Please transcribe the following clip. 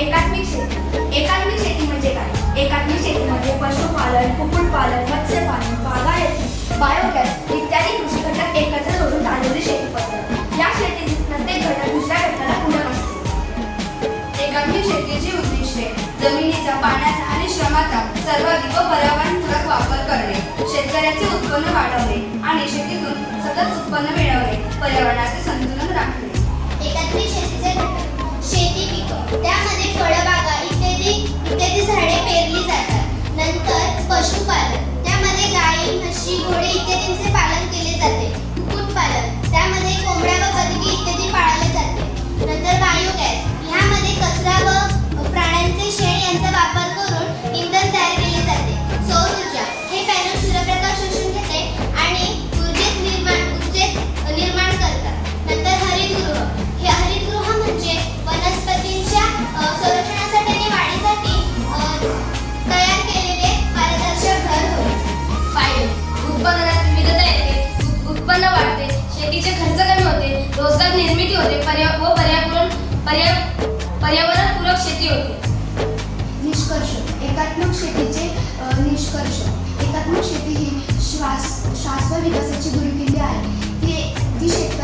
एकात्मिक शेती. एकात्मिक शेती म्हणजे काय? एकात्मिक शेतीमध्ये पशुपालन, कुक्कुटपालन, मत्स्यपालन, बागायती, बायोगॅस इत्यादी कृषी घटक एकत्र जोडून आलेली शेती पद्धत. या शेतीत प्रत्येक घटक दुसऱ्या घटकाला पूरक असते. एकात्मिक शेतीची उद्दिष्टे: जमिनीचा, पाण्याचा आणि श्रमाचा सर्वाधिक व पर्यावरणपूरक वापर करणे, शेतकऱ्याचे उत्पन्न वाढवणे आणि शेतीतून सतत उत्पन्न मिळवणे, पर्यावरणाचे संतुलन राखणे. एकात्मिक शेतीचे घटक: शेती पिकं, त्यामध्ये फळबागा इत्यादी झाडे पेरली जातात. नंतर पशुपालन, त्यामध्ये गाई, म्हशी, घोडे इत्यादींचे पालन केले जाते. कुक्कुटपालन, त्यामध्ये कोंबड्या व बदके इत्यादी पाळले जाते. नंतर बायोगॅस, ह्यामध्ये कचरा व प्राण्यांचे शेण यांचा वापर करून इंधन तयार केले जाते. सौर ऊर्जा, हे पॅनल सूर्यप्रकाश शोषून घेते आणि ऊर्जेत निर्माण करतात. नंतर हरितगृह, हे हरितगृह म्हणजे वनस्पतींच्या संरक्षणासाठी आणि वाढीसाठी तयार केलेले पारदर्शक घर होय. फायदे: उत्पादनात विविधता येते, उत्पन्न वाढते, शेतीचे खर्च कमी होते, रोजगार निर्मिती होते पर्यावरणपूरक शेती होते. निष्कर्ष: एकात्मिक शेतीचे निष्कर्ष: एकात्मिक शेती ही शाश्वत विकासाची गुरुकिल्ली आहे. ती शेतकऱ्याला